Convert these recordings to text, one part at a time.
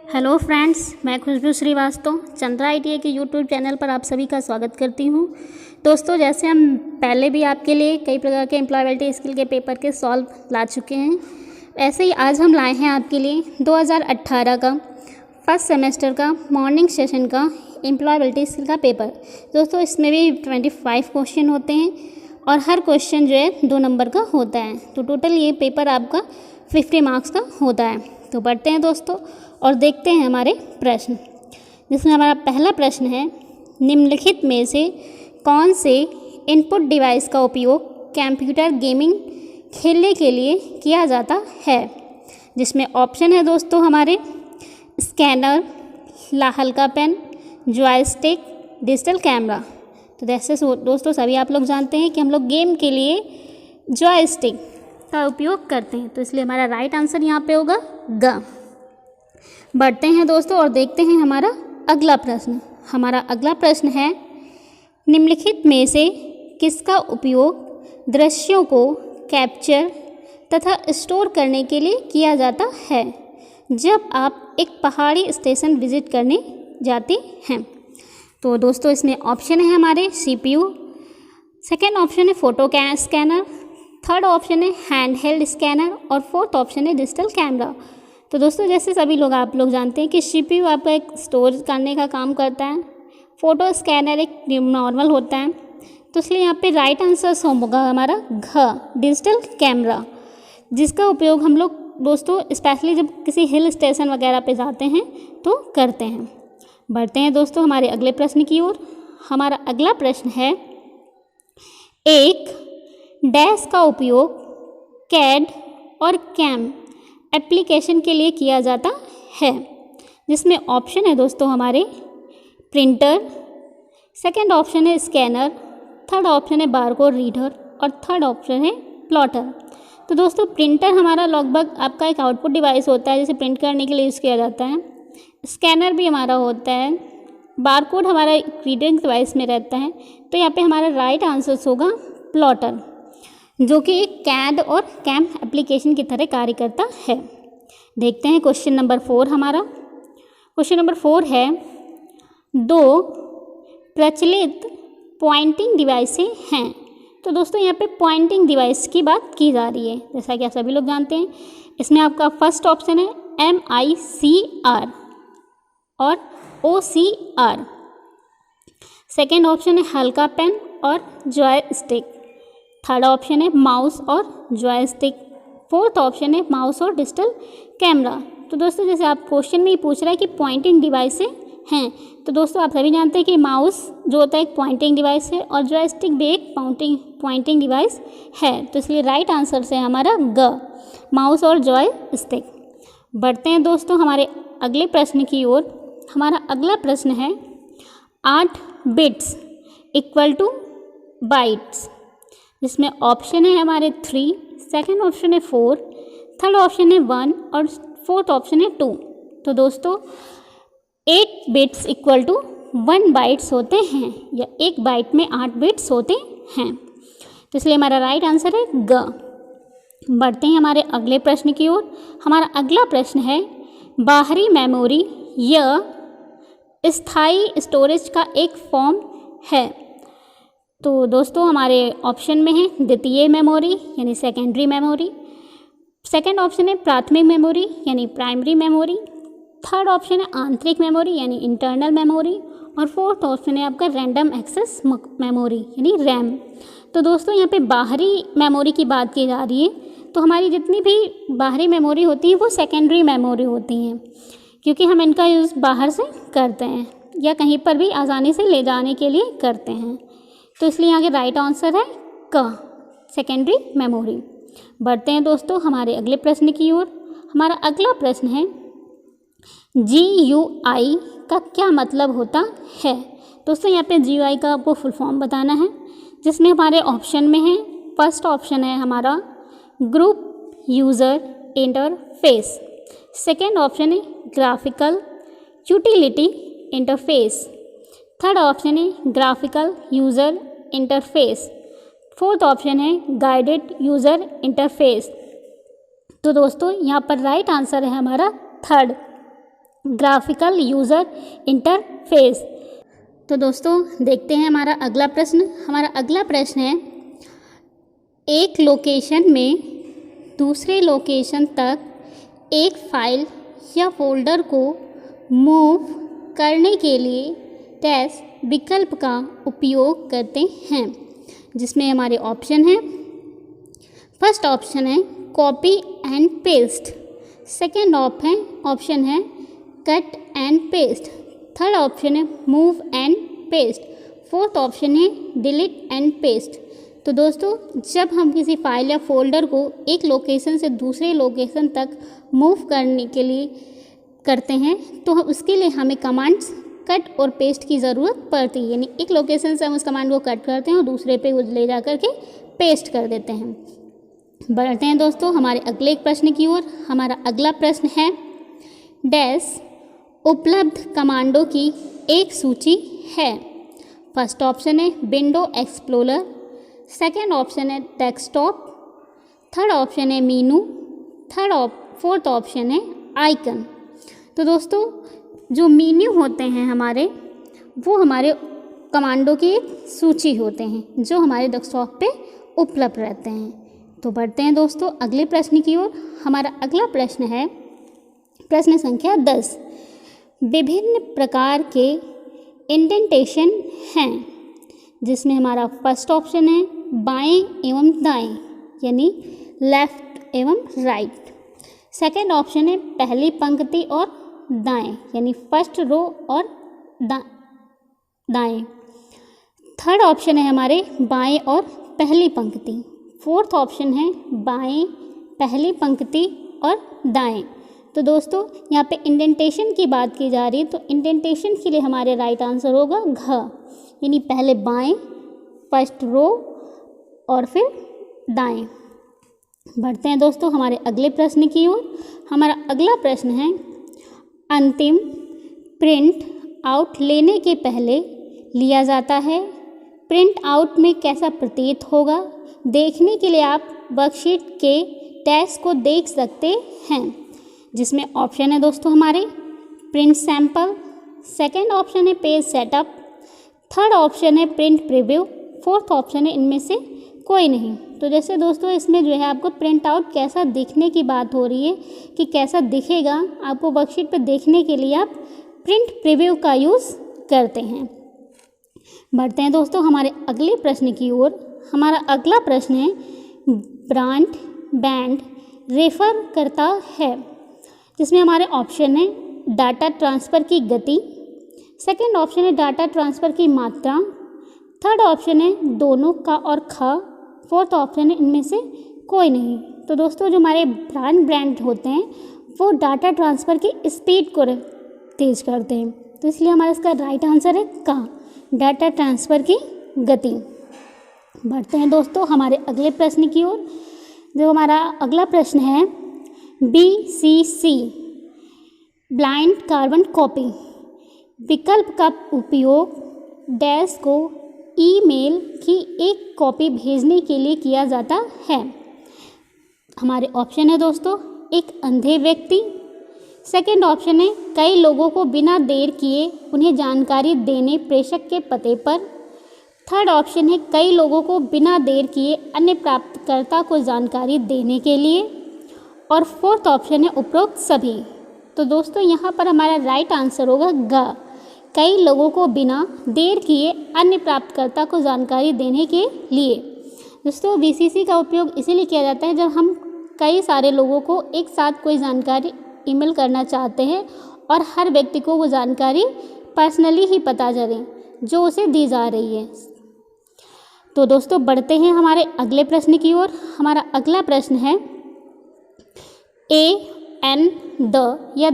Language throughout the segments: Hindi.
हेलो फ्रेंड्स, मैं खुशबू श्रीवास्तव चंद्रा ITI के यूट्यूब चैनल पर आप सभी का स्वागत करती हूँ। दोस्तों, जैसे हम पहले भी आपके लिए कई प्रकार के एम्प्लॉयबिलिटी स्किल के पेपर के सॉल्व ला चुके हैं, ऐसे ही आज हम लाए हैं आपके लिए 2018 का फर्स्ट सेमेस्टर का मॉर्निंग सेशन का एम्प्लॉयबिलिटी स्किल का पेपर। दोस्तों, इसमें भी 25 क्वेश्चन होते हैं और हर क्वेश्चन जो है 2 नंबर का होता है, तो टोटल ये पेपर आपका 50 मार्क्स का होता है। तो बढ़ते हैं दोस्तों और देखते हैं हमारे प्रश्न, जिसमें हमारा पहला प्रश्न है, निम्नलिखित में से कौन से इनपुट डिवाइस का उपयोग कंप्यूटर गेमिंग खेलने के लिए किया जाता है। जिसमें ऑप्शन है दोस्तों हमारे स्कैनर, हल्का पेन, जॉयस्टिक, डिजिटल कैमरा। तो जैसे दोस्तों सभी आप लोग जानते हैं कि हम लोग गेम के लिए जॉयस्टिक का उपयोग करते हैं, तो इसलिए हमारा राइट आंसर यहाँ पे होगा ग। बढ़ते हैं दोस्तों और देखते हैं हमारा अगला प्रश्न। हमारा अगला प्रश्न है, निम्नलिखित में से किसका उपयोग दृश्यों को कैप्चर तथा स्टोर करने के लिए किया जाता है जब आप एक पहाड़ी स्टेशन विजिट करने जाते हैं। तो दोस्तों इसमें ऑप्शन है हमारे CPU, सेकेंड ऑप्शन है फोटो स्कैनर, थर्ड ऑप्शन है हैंड हेल्ड स्कैनर और फोर्थ ऑप्शन है डिजिटल कैमरा। तो दोस्तों जैसे सभी लोग आप लोग जानते हैं कि CPU आपका एक स्टोर करने का काम करता है, फ़ोटो स्कैनर एक नॉर्मल होता है, तो इसलिए यहाँ पे राइट आंसर होगा हमारा घ, डिजिटल कैमरा, जिसका उपयोग हम लोग दोस्तों स्पेशली जब किसी हिल स्टेशन वगैरह पे जाते हैं तो करते हैं। बढ़ते हैं दोस्तों हमारे अगले प्रश्न की ओर। हमारा अगला प्रश्न है, एक डैश का उपयोग कैड और कैम एप्लीकेशन के लिए किया जाता है। जिसमें ऑप्शन है दोस्तों हमारे प्रिंटर, सेकंड ऑप्शन है स्कैनर, थर्ड ऑप्शन है बारकोड रीडर और थर्ड ऑप्शन है प्लॉटर। तो दोस्तों प्रिंटर हमारा लगभग आपका एक आउटपुट डिवाइस होता है जिसे प्रिंट करने के लिए यूज़ किया जाता है। स्कैनर भी हमारा होता है, बारकोड हमारा रीडिंग डिवाइस में रहता है। तो यहाँ पे हमारा राइट आंसर होगा प्लॉटर, जो कि एक कैड और कैम एप्लीकेशन की तरह कार्य करता है। देखते हैं क्वेश्चन नंबर 4 हमारा। क्वेश्चन नंबर 4 है, 2 प्रचलित पॉइंटिंग डिवाइसें हैं। तो दोस्तों यहाँ पे पॉइंटिंग डिवाइस की बात की जा रही है, जैसा कि आप सभी लोग जानते हैं। इसमें आपका फर्स्ट ऑप्शन है MICR और OCR, सेकेंड ऑप्शन है हल्का पेन और जॉयस्टिक, थर्ड ऑप्शन है माउस और जॉयस्टिक, फोर्थ ऑप्शन है माउस और डिजिटल कैमरा। तो दोस्तों जैसे आप क्वेश्चन में ही पूछ रहा है कि पॉइंटिंग डिवाइस हैं, तो दोस्तों आप सभी जानते हैं कि माउस जो होता है एक पॉइंटिंग डिवाइस है और जॉयस्टिक भी एक पॉइंटिंग डिवाइस है। तो इसलिए राइट आंसर से हमारा ग, माउस और जॉयस्टिक। बढ़ते हैं दोस्तों हमारे अगले प्रश्न की ओर। हमारा अगला प्रश्न है, 8 बिट्स इक्वल टू बाइट्स। जिसमें ऑप्शन है हमारे 3, सेकंड ऑप्शन है 4, थर्ड ऑप्शन है 1 और फोर्थ ऑप्शन है 2। तो दोस्तों 8 बिट्स इक्वल टू 1 बाइट्स होते हैं, या 1 बाइट में 8 बिट्स होते हैं, तो इसलिए हमारा राइट आंसर है ग। बढ़ते हैं हमारे अगले प्रश्न की ओर। हमारा अगला प्रश्न है, बाहरी मेमोरी यह स्थायी स्टोरेज का एक फॉर्म है। तो दोस्तों हमारे ऑप्शन में है द्वितीय मेमोरी यानी सेकेंडरी मेमोरी, सेकेंड ऑप्शन है प्राथमिक मेमोरी यानी प्राइमरी मेमोरी, थर्ड ऑप्शन है आंतरिक मेमोरी यानी इंटरनल मेमोरी और फोर्थ ऑप्शन है आपका रैंडम एक्सेस मेमोरी यानी रैम। तो दोस्तों यहाँ पे बाहरी मेमोरी की बात की जा रही है, तो हमारी जितनी भी बाहरी मेमोरी होती है वो सेकेंडरी मेमोरी होती हैं, क्योंकि हम इनका यूज़ बाहर से करते हैं या कहीं पर भी आसानी से ले जाने के लिए करते हैं। तो इसलिए यहाँ के राइट आंसर है क, सेकेंडरी मेमोरी। बढ़ते हैं दोस्तों हमारे अगले प्रश्न की ओर। हमारा अगला प्रश्न है, GUI का क्या मतलब होता है। दोस्तों यहाँ पे GUI का आपको फुल फॉर्म बताना है, जिसमें हमारे ऑप्शन में है, फर्स्ट ऑप्शन है हमारा group user interface, second option है graphical utility interface, third option है graphical user interface, fourth option है गाइडेड यूज़र इंटरफेस। तो दोस्तों यहाँ पर राइट आंसर है हमारा थर्ड, ग्राफिकल यूज़र इंटरफेस। तो दोस्तों देखते हैं हमारा अगला प्रश्न। हमारा अगला प्रश्न है, एक लोकेशन में दूसरे लोकेशन तक एक फाइल या फोल्डर को मूव करने के लिए डैश विकल्प का उपयोग करते हैं, जिसमें हमारे ऑप्शन हैं। फर्स्ट ऑप्शन है copy and paste, second option है cut and paste, third option है move and paste, fourth option है डिलीट एंड पेस्ट। तो दोस्तों जब हम किसी फाइल या फोल्डर को एक लोकेशन से दूसरे लोकेशन तक मूव करने के लिए करते हैं तो उसके लिए हमें कमांड्स कट और पेस्ट की ज़रूरत पड़ती है। यानी एक लोकेशन से हम उस कमांड को कट करते हैं और दूसरे पे ले जा कर के पेस्ट कर देते हैं। बढ़ते हैं दोस्तों हमारे अगले एक प्रश्न की ओर। हमारा अगला प्रश्न है, डैश उपलब्ध कमांडों की एक सूची है। फर्स्ट ऑप्शन है विंडो एक्सप्लोरर, सेकेंड ऑप्शन है डेस्कटॉप, थर्ड ऑप्शन है मीनू, फोर्थ ऑप्शन है आइकन। तो दोस्तों जो मीन्यू होते हैं हमारे, वो हमारे कमांडों की एक सूची होते हैं जो हमारे डेस्कटॉप पे उपलब्ध रहते हैं। तो बढ़ते हैं दोस्तों अगले प्रश्न की ओर। हमारा अगला प्रश्न है प्रश्न संख्या 10। विभिन्न प्रकार के इंडेंटेशन हैं, जिसमें हमारा फर्स्ट ऑप्शन है बाएं एवं दाएं, यानी लेफ्ट एवं राइट। सेकेंड ऑप्शन है पहली पंक्ति और दाएं, यानी फर्स्ट रो और दाएं। थर्ड ऑप्शन है हमारे बाएं और पहली पंक्ति। फोर्थ ऑप्शन है बाएं, पहली पंक्ति और दाएं। तो दोस्तों यहाँ पे इंडेंटेशन की बात की जा रही है, तो इंडेंटेशन के लिए हमारे राइट आंसर होगा घ, यानी पहले बाएं, फर्स्ट रो और फिर दाएं। बढ़ते हैं दोस्तों हमारे अगले प्रश्न की ओर। हमारा अगला प्रश्न है, अंतिम प्रिंट आउट लेने के पहले लिया जाता है, प्रिंट आउट में कैसा प्रतीत होगा, देखने के लिए आप वर्कशीट के टेक्स्ट को देख सकते हैं, जिसमें ऑप्शन है दोस्तों हमारे प्रिंट सैंपल, सेकेंड ऑप्शन है पेज सेटअप, थर्ड ऑप्शन है प्रिंट प्रीव्यू, फोर्थ ऑप्शन है इनमें से कोई नहीं। तो जैसे दोस्तों इसमें जो है आपको प्रिंट आउट कैसा दिखने की बात हो रही है कि कैसा दिखेगा आपको वर्कशीट पर देखने के लिए आप प्रिंट प्रीव्यू का यूज़ करते हैं। बढ़ते हैं दोस्तों हमारे अगले प्रश्न की ओर। हमारा अगला प्रश्न है, ब्रॉड बैंड रेफर करता है, जिसमें हमारे ऑप्शन है डाटा ट्रांसफ़र की गति, सेकेंड ऑप्शन है डाटा ट्रांसफ़र की मात्रा, थर्ड ऑप्शन है दोनों का और ख, फोर्थ ऑप्शन है इनमें से कोई नहीं। तो दोस्तों जो हमारे ब्रांड होते हैं वो डाटा ट्रांसफ़र की स्पीड को तेज करते हैं, तो इसलिए हमारा इसका राइट आंसर है का, डाटा ट्रांसफ़र की गति। बढ़ते हैं दोस्तों हमारे अगले प्रश्न की ओर। जो हमारा अगला प्रश्न है, BCC ब्लाइंड कार्बन कॉपी विकल्प का उपयोग डैश को ईमेल की एक कॉपी भेजने के लिए किया जाता है। हमारे ऑप्शन है दोस्तों एक अंधे व्यक्ति, सेकेंड ऑप्शन है कई लोगों को बिना देर किए उन्हें जानकारी देने प्रेषक के पते पर, थर्ड ऑप्शन है कई लोगों को बिना देर किए अन्य प्राप्तकर्ता को जानकारी देने के लिए, और फोर्थ ऑप्शन है उपरोक्त सभी। तो दोस्तों यहाँ पर हमारा राइट आंसर होगा ग, कई लोगों को बिना देर किए अन्य प्राप्तकर्ता को जानकारी देने के लिए। दोस्तों BCC का उपयोग इसीलिए किया जाता है जब हम कई सारे लोगों को एक साथ कोई जानकारी ईमेल करना चाहते हैं और हर व्यक्ति को वो जानकारी पर्सनली ही पता चले जो उसे दी जा रही है। तो दोस्तों बढ़ते हैं हमारे अगले प्रश्न की ओर। हमारा अगला प्रश्न है, एन द या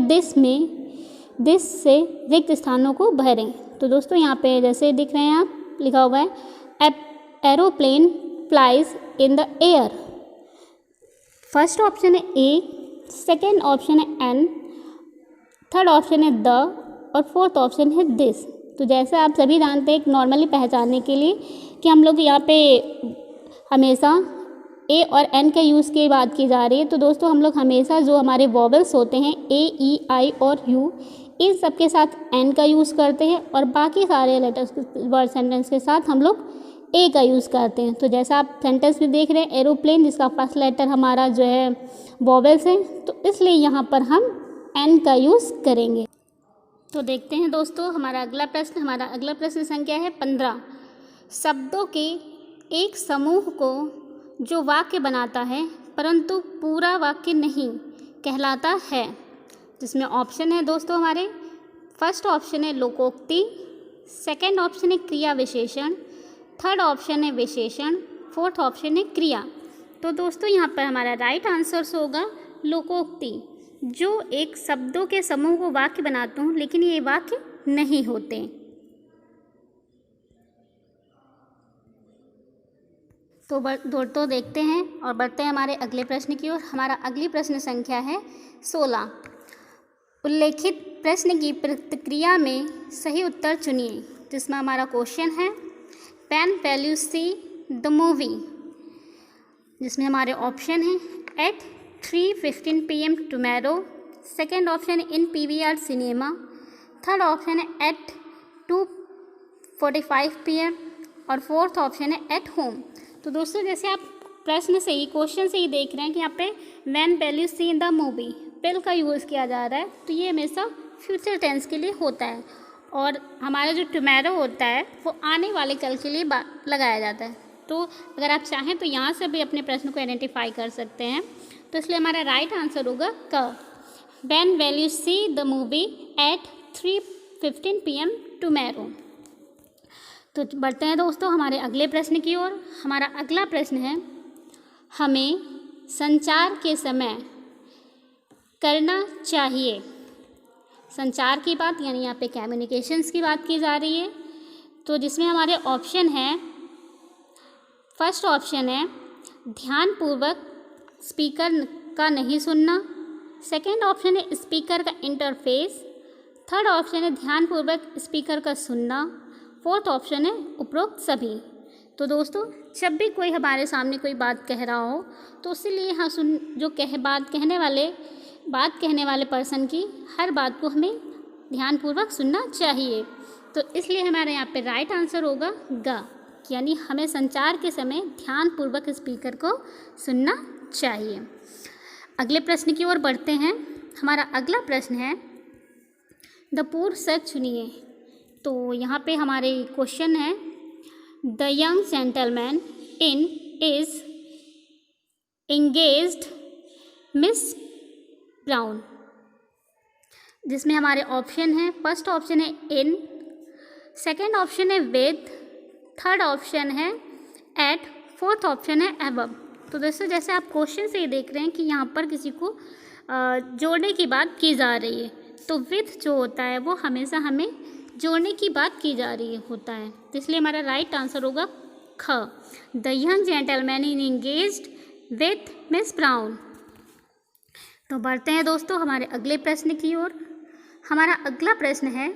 दिस से रिक्त स्थानों को भरें। तो दोस्तों यहाँ पे जैसे दिख रहे हैं आप, लिखा हुआ है aeroplane flies in the air. First option है ए, सेकेंड ऑप्शन है एन, थर्ड ऑप्शन है द और फोर्थ ऑप्शन है दिस। तो जैसे आप सभी जानते हैं, एक नॉर्मली पहचानने के लिए कि हम लोग यहाँ पे हमेशा ए और एन के यूज़ की बात की जा रही है, तो दोस्तों हम लोग हमेशा जो हमारे वॉवल्स होते हैं ए, ई, आई और यू, इन सब के साथ एन का यूज़ करते हैं और बाकी सारे लेटर्स वर्ड सेंटेंस के साथ हम लोग ए का यूज़ करते हैं। तो जैसा आप सेंटेंस में देख रहे हैं एरोप्लेन, जिसका फर्स्ट लेटर हमारा जो है वॉवल्स है, तो इसलिए यहाँ पर हम एन का यूज़ करेंगे। तो देखते हैं दोस्तों हमारा अगला प्रश्न संख्या है 15। शब्दों के एक समूह को जो वाक्य बनाता है परंतु पूरा वाक्य नहीं कहलाता है, जिसमें ऑप्शन है दोस्तों हमारे, फर्स्ट ऑप्शन है लोकोक्ति, सेकंड ऑप्शन है क्रिया विशेषण, थर्ड ऑप्शन है विशेषण, फोर्थ ऑप्शन है क्रिया। तो दोस्तों यहाँ पर हमारा राइट आंसर होगा लोकोक्ति, जो एक शब्दों के समूह को वाक्य बनाते हूँ लेकिन ये वाक्य नहीं होते। तो देखते हैं और बढ़ते हैं हमारे अगले प्रश्न की ओर। हमारा अगली प्रश्न संख्या है 16। उल्लेखित प्रश्न की प्रतिक्रिया में सही उत्तर चुनिए, जिसमें हमारा क्वेश्चन है when will you see the movie, जिसमें हमारे ऑप्शन हैं at 3:15 PM tomorrow, second option है in PVR cinema, third option है एट 2:45 PM और फोर्थ ऑप्शन है एट होम। तो दोस्तों जैसे आप प्रश्न से ही, क्वेश्चन से ही देख रहे हैं कि यहाँ पे when will you see in the movie, will का यूज़ किया जा रहा है, तो ये हमेशा फ्यूचर टेंस के लिए होता है और हमारा जो टुमारो होता है वो आने वाले कल के लिए लगाया जाता है। तो अगर आप चाहें तो यहाँ से भी अपने प्रश्न को आइडेंटिफाई कर सकते हैं। तो इसलिए हमारा राइट आंसर होगा क, when will you see the movie at 3:15 PM tomorrow. तो बढ़ते हैं दोस्तों हमारे अगले प्रश्न की ओर। हमारा अगला प्रश्न है हमें संचार के समय करना चाहिए। संचार की बात यानी यहाँ पे कम्युनिकेशंस की बात की जा रही है, तो जिसमें हमारे ऑप्शन है, फर्स्ट ऑप्शन है ध्यानपूर्वक स्पीकर का नहीं सुनना, सेकंड ऑप्शन है स्पीकर का इंटरफेस, थर्ड ऑप्शन है ध्यानपूर्वक स्पीकर का सुनना, फोर्थ ऑप्शन है उपरोक्त सभी। तो दोस्तों जब भी कोई हमारे सामने कोई बात कह रहा हो तो उसके लिए हाँ बात कहने वाले पर्सन की हर बात को हमें ध्यानपूर्वक सुनना चाहिए। तो इसलिए हमारे यहाँ पे राइट आंसर होगा ग, यानी हमें संचार के समय ध्यानपूर्वक स्पीकर को सुनना चाहिए। अगले प्रश्न की ओर बढ़ते हैं। हमारा अगला प्रश्न है द पूर्व शब्द चुनिए। तो यहाँ पे हमारे क्वेश्चन है the young gentleman in is engaged miss brown, जिसमें हमारे ऑप्शन है, फर्स्ट ऑप्शन है इन, सेकंड ऑप्शन है विद, थर्ड ऑप्शन है एट, फोर्थ ऑप्शन है अबव। तो दोस्तों जैसे आप क्वेश्चन से ही देख रहे हैं कि यहाँ पर किसी को जोड़ने की बात की जा रही है, तो विद जो होता है वो हमेशा हमें जोड़ने की बात की जा रही होता है। तो इसलिए हमारा राइट आंसर होगा ख, the young gentleman in engaged with miss brown. तो बढ़ते हैं दोस्तों हमारे अगले प्रश्न की ओर। हमारा अगला प्रश्न है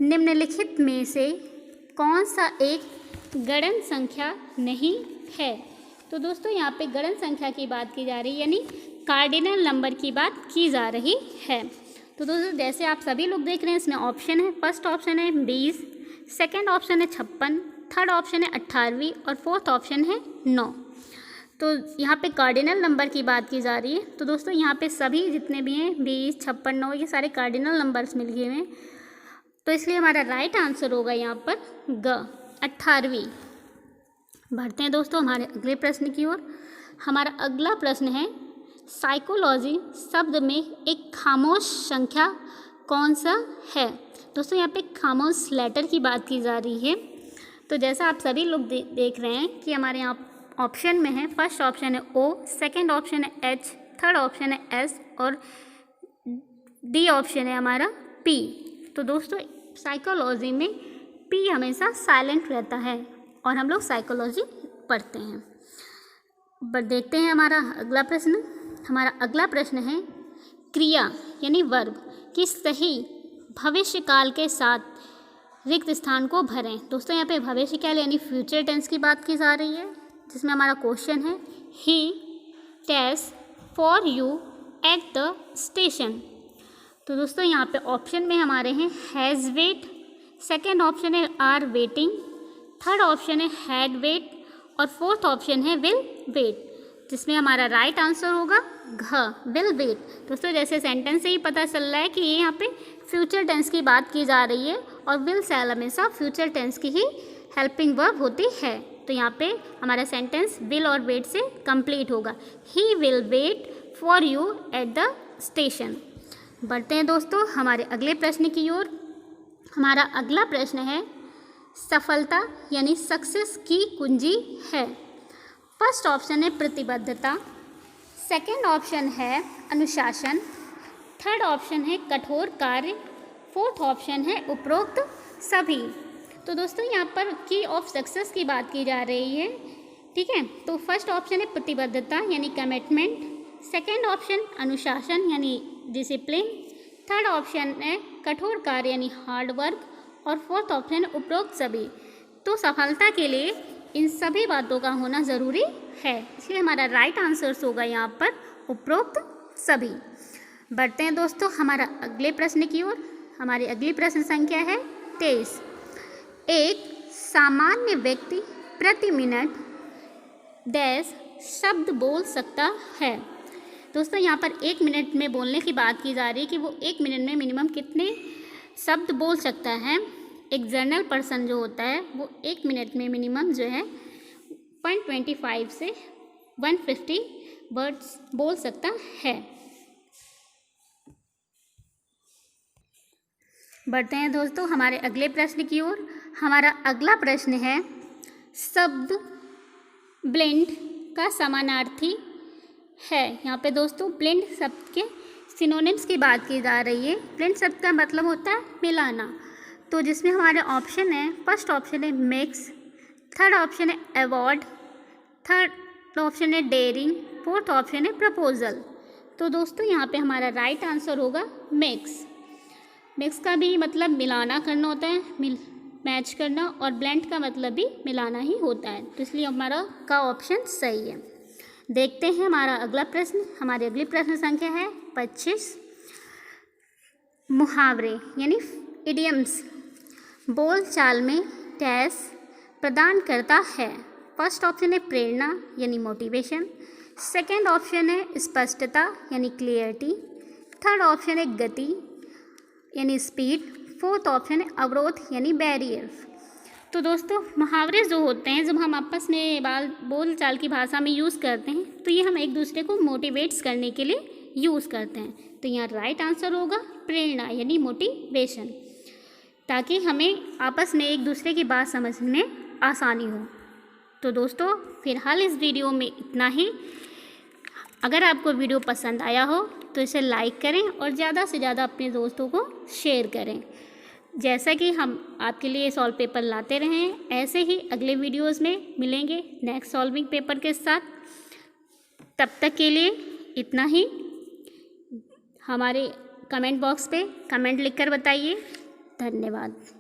निम्नलिखित में से कौन सा एक गणन संख्या नहीं है। तो दोस्तों यहाँ पे गणन संख्या की बात की जा रही है, यानी कार्डिनल नंबर की बात की जा रही है। तो दोस्तों जैसे आप सभी लोग देख रहे हैं इसमें ऑप्शन है, फर्स्ट ऑप्शन है 20, सेकंड ऑप्शन है 56, थर्ड ऑप्शन है 18वीं और फोर्थ ऑप्शन है 9। तो यहाँ पे कार्डिनल नंबर की बात की जा रही है। तो दोस्तों यहाँ पे सभी जितने भी हैं 20, 56, 9 ये सारे कार्डिनल नंबर्स मिल गए हैं। तो इसलिए हमारा राइट आंसर होगा यहाँ पर ग, 18वीं। बढ़ते हैं दोस्तों हमारे अगले प्रश्न की ओर। हमारा अगला प्रश्न है साइकोलॉजी शब्द में एक खामोश संख्या कौन सा है। दोस्तों यहाँ पे खामोश लेटर की बात की जा रही है। तो जैसा आप सभी लोग देख रहे हैं कि हमारे यहाँ ऑप्शन में है, फर्स्ट ऑप्शन है ओ, सेकंड ऑप्शन है एच, थर्ड ऑप्शन है एस और डी ऑप्शन है हमारा पी। तो दोस्तों साइकोलॉजी में पी हमेशा साइलेंट रहता है और हम लोग साइकोलॉजी पढ़ते हैं। बट देखते हैं हमारा अगला प्रश्न। हमारा अगला प्रश्न है क्रिया यानी वर्ब की सही भविष्य काल के साथ रिक्त स्थान को भरें। दोस्तों यहाँ पे भविष्य काल यानी फ्यूचर टेंस की बात की जा रही है। जिसमें हमारा क्वेश्चन है he test for you at the station. तो दोस्तों यहाँ पे ऑप्शन में हमारे हैं हैज़ वेट, सेकेंड ऑप्शन है आर वेटिंग, थर्ड ऑप्शन है हैड वेट और फोर्थ ऑप्शन है विल वेट, जिसमें हमारा राइट आंसर होगा घ विल वेट। दोस्तों जैसे सेंटेंस से ही पता चल रहा है कि ये यहाँ पे फ्यूचर टेंस की बात की जा रही है और विल से हमेशा फ्यूचर टेंस की ही हेल्पिंग वर्ब होती है। तो यहाँ पे हमारा सेंटेंस विल और वेट से कंप्लीट होगा, he will wait for you at the station. बढ़ते हैं दोस्तों हमारे अगले प्रश्न की ओर। हमारा अगला प्रश्न है सफलता यानी सक्सेस की कुंजी है। फर्स्ट ऑप्शन है प्रतिबद्धता, सेकंड ऑप्शन है अनुशासन, थर्ड ऑप्शन है कठोर कार्य, फोर्थ ऑप्शन है उपरोक्त सभी। तो दोस्तों यहाँ पर की ऑफ सक्सेस की बात की जा रही है, ठीक है। तो फर्स्ट ऑप्शन है प्रतिबद्धता यानी कमिटमेंट, सेकंड ऑप्शन अनुशासन यानी डिसिप्लिन, थर्ड ऑप्शन है कठोर कार्य यानी हार्ड वर्क और फोर्थ ऑप्शन है उपरोक्त सभी। तो सफलता के लिए इन सभी बातों का होना ज़रूरी है, इसलिए हमारा राइट आंसर्स होगा यहाँ पर उपरोक्त सभी। बढ़ते हैं दोस्तों हमारा अगले प्रश्न की ओर। हमारी अगली प्रश्न संख्या है 23। एक सामान्य व्यक्ति प्रति मिनट डैश शब्द बोल सकता है। दोस्तों यहाँ पर 1 मिनट में बोलने की बात की जा रही है कि वो 1 मिनट में मिनिमम कितने शब्द बोल सकता है। एक जनरल पर्सन जो होता है वो 1 मिनट में मिनिमम जो है 125 से 150 वर्ड्स बोल सकता है। बढ़ते हैं दोस्तों हमारे अगले प्रश्न की ओर। हमारा अगला प्रश्न है शब्द ब्लेंड का समानार्थी है। यहाँ पे दोस्तों ब्लेंड शब्द के सिनोनिम्स की बात की जा रही है। ब्लेंड शब्द का मतलब होता है मिलाना। तो जिसमें हमारे ऑप्शन है, फर्स्ट ऑप्शन है मिक्स, थर्ड ऑप्शन है अवॉर्ड, थर्ड ऑप्शन है डेयरिंग, फोर्थ ऑप्शन है प्रपोजल। तो दोस्तों यहाँ पे हमारा राइट आंसर होगा मिक्स। मिक्स का भी मतलब मिलाना करना होता है, मैच करना, और ब्लेंड का मतलब भी मिलाना ही होता है। तो इसलिए हमारा का ऑप्शन सही है। देखते हैं हमारा अगला प्रश्न। हमारी अगली प्रश्न संख्या है 25। मुहावरे यानी इडियम्स बोल चाल में डैश प्रदान करता है। फर्स्ट ऑप्शन है प्रेरणा यानी मोटिवेशन, सेकेंड ऑप्शन है स्पष्टता यानी क्लियरिटी, थर्ड ऑप्शन है गति यानी स्पीड, फोर्थ ऑप्शन है अवरोध यानी बैरियर। तो दोस्तों मुहावरे जो होते हैं जब हम आपस में बोल चाल की भाषा में यूज़ करते हैं तो ये हम एक दूसरे को मोटिवेट्स करने के लिए यूज़ करते हैं। तो यहाँ राइट आंसर होगा प्रेरणा यानी मोटिवेशन, ताकि हमें आपस में एक दूसरे की बात समझने में आसानी हो। तो दोस्तों फिलहाल इस वीडियो में इतना ही। अगर आपको वीडियो पसंद आया हो तो इसे लाइक करें और ज़्यादा से ज़्यादा अपने दोस्तों को शेयर करें। जैसा कि हम आपके लिए सॉल्व पेपर लाते रहे हैं, ऐसे ही अगले वीडियोस में मिलेंगे नेक्स्ट सॉल्विंग पेपर के साथ। तब तक के लिए इतना ही। हमारे कमेंट बॉक्स पे कमेंट लिखकर बताइए। धन्यवाद।